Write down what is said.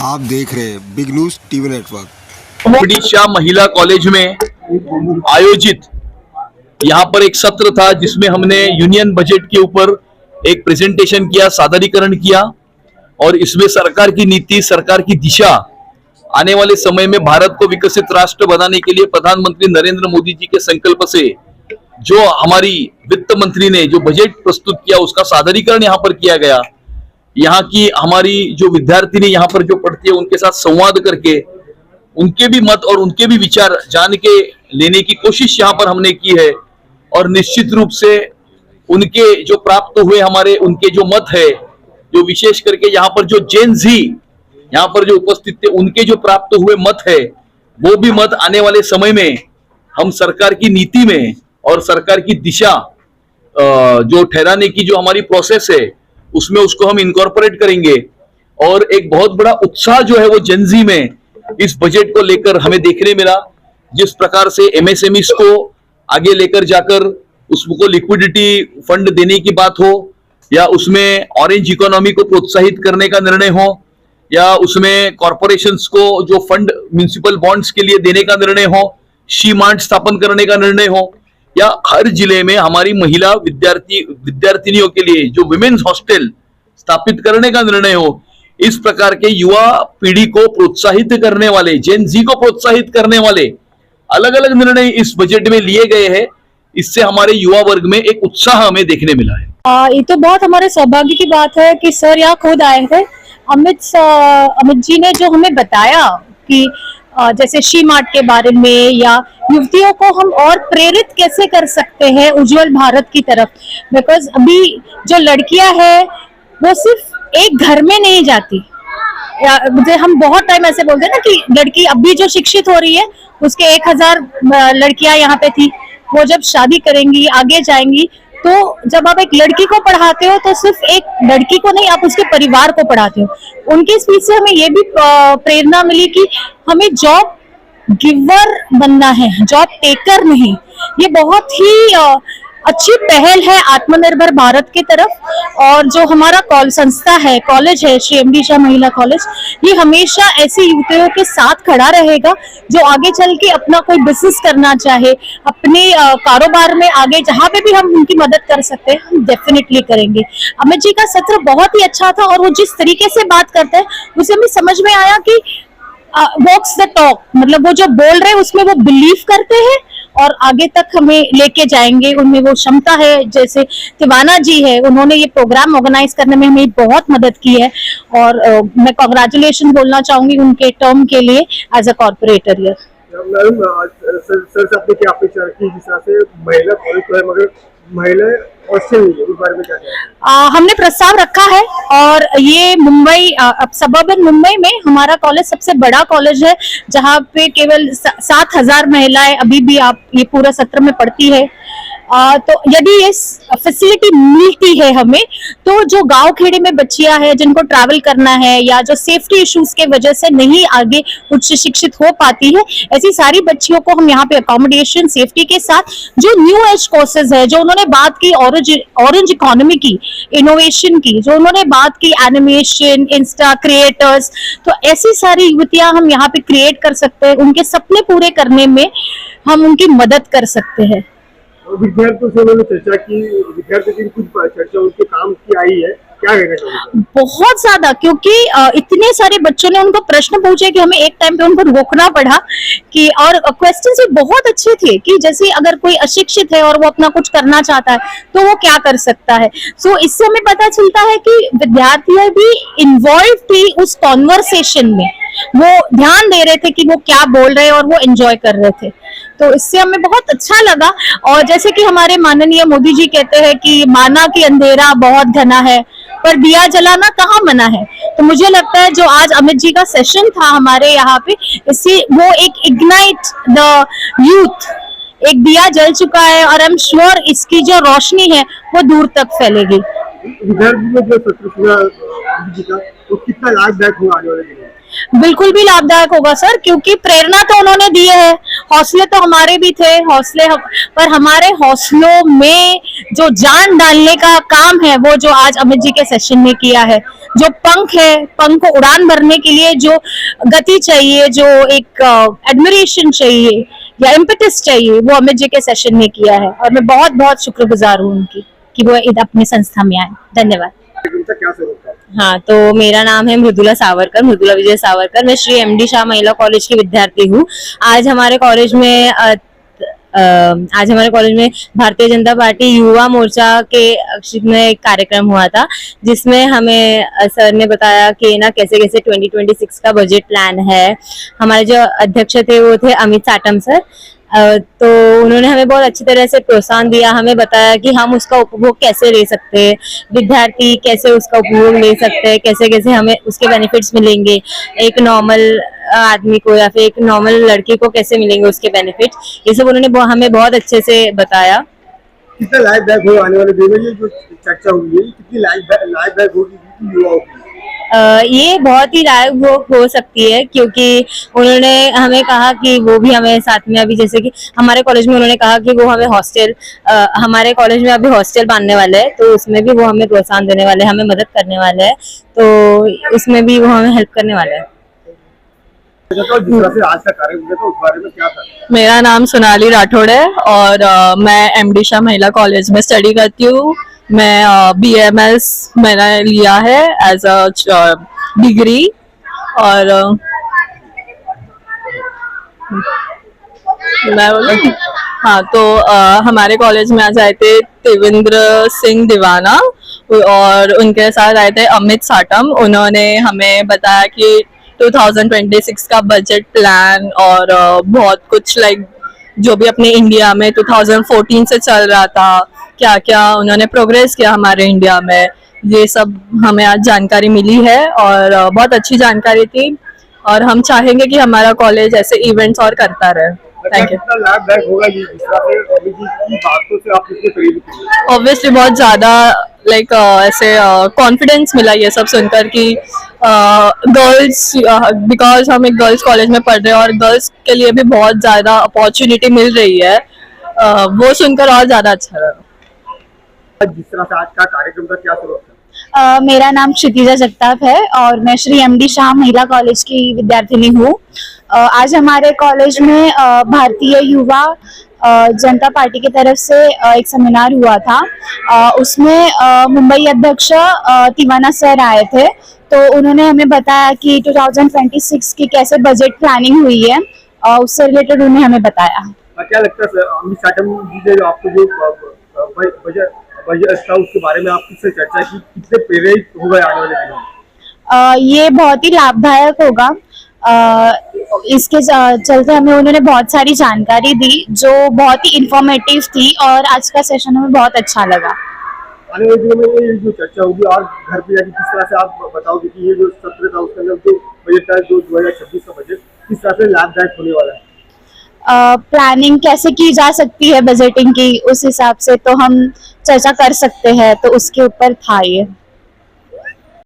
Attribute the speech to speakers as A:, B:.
A: आप देख रहे हैं big news TV network.
B: Odisha महिला कॉलेज में आयोजित यहाँ पर एक सत्र था जिसमें हमने यूनियन बजट के ऊपर एक प्रेजेंटेशन किया, सादरीकरण किया और इसमें सरकार की नीति, सरकार की दिशा, आने वाले समय में भारत को विकसित राष्ट्र बनाने के लिए प्रधानमंत्री नरेंद्र मोदी जी के संकल्प से जो हमारी वित्त मंत्री ने जो बजट प्रस्तुत किया उसका सादरीकरण यहाँ पर किया गया। यहाँ की हमारी जो विद्यार्थिनी यहाँ पर जो पढ़ती है उनके साथ संवाद करके उनके भी मत और उनके भी विचार जान के लेने की कोशिश यहाँ पर हमने की है और निश्चित रूप से उनके जो प्राप्त हुए हमारे उनके जो मत है, जो विशेष करके यहाँ पर जो जेन जी यहाँ पर जो उपस्थित थे उनके जो प्राप्त हुए मत है वो भी मत आने वाले समय में हम सरकार की नीति में और सरकार की दिशा जो ठहराने की जो हमारी प्रोसेस है उसमें उसको हम इनकॉर्पोरेट करेंगे। और एक बहुत बड़ा उत्साह जो है वो जेनजी में इस बजट को लेकर हमें देखने मिला। जिस प्रकार से एमएसएमईज को आगे लेकर जाकर उसको लिक्विडिटी फंड देने की बात हो, या उसमें ऑरेंज इकोनॉमी को प्रोत्साहित करने का निर्णय हो, या उसमें कॉर्पोरेशंस को जो फंड म्युनिसिपल बॉन्ड्स के लिए देने का निर्णय हो, शी मार्ट स्थापन करने का निर्णय हो, या हर जिले में हमारी महिला विद्यार्थिनियों के लिए जो विमेन्स हॉस्टल स्थापित करने का निर्णय हो, इस प्रकार के युवा पीढ़ी को प्रोत्साहित करने वाले, जेन जी को प्रोत्साहित करने वाले अलग अलग निर्णय इस बजट में लिए गए हैं। इससे हमारे युवा वर्ग में एक उत्साह हमें देखने मिला है।
C: ये तो बहुत हमारे सौभाग्य की बात है कि सर यहाँ खुद आए थे। अमित जी ने जो हमें बताया कि जैसे शी मार्ट के बारे में, या युवतियों को हम और प्रेरित कैसे कर सकते हैं उज्जवल भारत की तरफ। बिकॉज अभी जो लड़कियां हैं वो सिर्फ एक घर में नहीं जाती। हम बहुत टाइम ऐसे बोलते हैं ना कि लड़की अभी जो शिक्षित हो रही है उसके 1000 लड़कियां यहाँ पे थी, वो जब शादी करेंगी आगे जाएंगी, तो जब आप एक लड़की को पढ़ाते हो तो सिर्फ एक लड़की को नहीं, आप उसके परिवार को पढ़ाते हो। उनके स्पीच से हमें ये भी प्रेरणा मिली कि हमें जॉब गिवर बनना है, जॉब टेकर नहीं। ये बहुत ही अच्छी पहल है आत्मनिर्भर भारत की तरफ। और जो हमारा संस्था है, कॉलेज है, श्री एम डी शाह महिला कॉलेज, ये हमेशा ऐसी युवतियों के साथ खड़ा रहेगा जो आगे चल के अपना कोई बिजनेस करना चाहे, अपने कारोबार में आगे जहाँ पे भी हम उनकी मदद कर सकते हैं हम डेफिनेटली करेंगे। अमित जी का सत्र बहुत ही अच्छा था और वो जिस तरीके से बात करते हैं उसे हमें समझ में आया कि वॉक्स द टॉक, मतलब वो जो बोल रहे हैं उसमें वो बिलीव करते हैं और आगे तक हमें लेके जाएंगे, उनमें वो क्षमता है। जैसे तिवाना जी है, उन्होंने ये प्रोग्राम ऑर्गेनाइज करने में हमें बहुत मदद की है और मैं कांग्रेचुलेशन बोलना चाहूंगी उनके टर्म के लिए as a corporator.
D: Madam, sir से आपने क्या अपेक्षा रखी जिस तरह से महिला कॉलेज है मगर महिलाएं हॉस्टल नहीं है, उस बारे में क्या कहना है?
C: हमने प्रस्ताव रखा है और ये मुंबई, सबर्बन मुंबई में हमारा कॉलेज सबसे बड़ा कॉलेज है जहाँ पे केवल 7000 महिलाएं अभी भी आप ये पूरा सत्र में पढ़ती है। तो यदि ये फैसिलिटी मिलती है हमें, तो जो गांव खेड़े में बच्चियां हैं जिनको ट्रैवल करना है या जो सेफ्टी इश्यूज के वजह से नहीं आगे उच्च शिक्षित हो पाती है, ऐसी सारी बच्चियों को हम यहाँ पे अकोमोडेशन, सेफ्टी के साथ जो न्यू एज कोर्सेज है, जो उन्होंने बात की ऑरेंज इकोनॉमी की, इनोवेशन की, जो उन्होंने बात की एनिमेशन, इंस्टा क्रिएटर्स, तो ऐसी सारी युवतियां हम यहाँ पे क्रिएट कर सकते हैं। उनके सपने पूरे करने में हम उनकी मदद कर सकते हैं।
D: विद्यार्थियों से उन्होंने चर्चा की, विद्यार्थियों की कुछ चर्चा उनके काम की आई है, क्या कहना चाहोगे?
C: बहुत ज्यादा, क्योंकि इतने सारे बच्चों ने उनको प्रश्न पूछे कि हमें एक टाइम पे उनको रोकना पड़ा कि, और क्वेश्चंस भी बहुत अच्छे थे कि जैसे अगर कोई अशिक्षित है और वो अपना कुछ करना चाहता है तो वो क्या कर सकता है। सो इससे हमें पता चलता है कि विद्यार्थी भी इन्वॉल्व थी उस कॉन्वर्सेशन में, वो ध्यान दे रहे थे कि वो क्या बोल रहे हैं और वो एंजॉय कर रहे थे। तो इससे हमें बहुत अच्छा लगा। और जैसे कि हमारे माननीय मोदी जी कहते हैं कि माना कि अंधेरा बहुत घना है पर दिया जलाना कहाँ मना है, तो मुझे लगता है जो आज अमित जी का सेशन था हमारे यहाँ पे, इससे वो एक इग्नाइट द यूथ, एक दिया जल चुका है और आई एम श्योर इसकी जो रोशनी है वो दूर तक फैलेगी।
D: विद्यार्थी में जो सत्र सुना जी का, तो कितना लाभदायक हुआ आने वाले दिनों में?
C: बिल्कुल भी लाभदायक होगा सर, क्योंकि प्रेरणा तो उन्होंने दी है, हौसले तो हमारे भी थे, पर हमारे हौसलों में जो जान डालने का काम है वो जो आज अमित जी के सेशन में किया है, जो पंख है, पंख को उड़ान भरने के लिए जो गति चाहिए, जो एक एडमिरेशन चाहिए या इम्पेटस चाहिए, वो अमित जी के सेशन में किया है। और मैं बहुत बहुत शुक्रगुजार हूँ उनकी कि वो अपनी संस्था में आए। धन्यवाद।
D: उनका क्या स्वरूप था?
E: हाँ, तो मेरा नाम है मृदुला सावरकर, मृदुला विजय सावरकर। मैं श्री एमडी शाह महिला कॉलेज की विद्यार्थी हूँ। आज हमारे कॉलेज में भारतीय जनता पार्टी युवा मोर्चा के में एक कार्यक्रम हुआ था, जिसमें हमें सर ने बताया कि ना कैसे कैसे 2026 का बजट प्लान है। हमारे जो अध्यक्ष थे वो थे अमित साटम सर। तो उन्होंने हमें बहुत अच्छी तरह से प्रोत्साहन दिया, हमें बताया कि हम उसका उपभोग कैसे ले सकते हैं, विद्यार्थी कैसे उसका उपभोग ले सकते हैं, कैसे कैसे हमें उसके बेनिफिट्स मिलेंगे, एक नॉर्मल आदमी को या फिर एक नॉर्मल लड़की को कैसे मिलेंगे उसके बेनिफिट्स। ये सब उन्होंने हमें बहुत अच्छे से बताया।
D: कितना लाभदायक हो आने वाले दिनों में ये जो चर्चा हुई है, कितनी लाभदायक होगी युवाओं के लिए?
E: ये बहुत ही लायक हो सकती है, क्योंकि उन्होंने हमें कहा कि वो भी हमें साथ में, अभी जैसे कि हमारे कॉलेज में उन्होंने कहा कि वो हमें हमारे कॉलेज में अभी हॉस्टल बांधने वाले हैं, तो उसमें भी वो हमें प्रोत्साहन देने वाले हैं, हमें मदद करने वाले हैं, तो उसमें भी वो हमें हेल्प करने वाले हैं।
D: जिस तरह से आज का कार्यक्रम हुआ था उस बारे में क्या था?
F: मेरा नाम सोनाली राठौड़ है और मैं एमडी शाह महिला कॉलेज में स्टडी करती हूँ। मैं BMS मैंने लिया है एज अ डिग्री। और मैं बोलूं, हाँ, तो हमारे कॉलेज में आज आए थे देवेंद्र सिंह दीवाना और उनके साथ आए थे अमित साटम। उन्होंने हमें बताया कि 2026 का बजट प्लान और बहुत कुछ जो भी अपने इंडिया में 2014 से चल रहा था, क्या क्या उन्होंने प्रोग्रेस किया हमारे इंडिया में, ये सब हमें आज जानकारी मिली है और बहुत अच्छी जानकारी थी। और हम चाहेंगे कि हमारा कॉलेज ऐसे इवेंट्स और करता रहे। Thank you.
D: कितना लाभदायक होगा ये जिस तरह से अमित जी की बातों से आप कितने प्रेरित हुए?
F: ऑब्वियसली बहुत ज़्यादा ऐसे कॉन्फिडेंस मिला ये सब सुनकर कि गर्ल्स, बिकॉज हम एक गर्ल्स कॉलेज में पढ़ रहे हैं और गर्ल्स के लिए भी बहुत ज़्यादा अपॉर्चुनिटी मिल रही है, वो सुनकर और ज़्यादा अच्छा लगा।
D: जिस तरह से आज का कार्यक्रम का क्या स्वरूप था?
C: मेरा नाम क्षितिजा जगताप है और मैं श्री एमडी शाह महिला कॉलेज की विद्यार्थिनी हूँ। आज हमारे कॉलेज में भारतीय युवा जनता पार्टी की तरफ से एक सेमिनार हुआ था। उसमें मुंबई अध्यक्ष तिवाना सर आए थे, तो उन्होंने हमें बताया कि 2026 की कैसे बजट प्लानिंग हुई है, उससे रिलेटेड उन्हें हमें बताया।
D: क्या लगता है अमित साटम जी ने आपको जो बजट था उसके बारे में आप किससे चर्चा की, कितने प्रेरित हो गए आने वाले दिनों में?
C: ये बहुत ही लाभदायक होगा। इसके चलते हमें उन्होंने बहुत सारी जानकारी दी जो बहुत ही इंफॉर्मेटिव थी और आज का सेशन हमें बहुत अच्छा लगा।
D: आने वाले दिनों में ये जो चर्चा होगी और घर पे जाके किस तरह से आप बताओगे कि ये जो सत्र था उसके अंदर जो बजट था, जो 2026 का बजट किस तरह से लाभदायक होने वाला है?
C: प्लानिंग कैसे की जा सकती है बजटिंग की, उस हिसाब से तो हम चर्चा कर सकते हैं, तो उसके ऊपर था ये।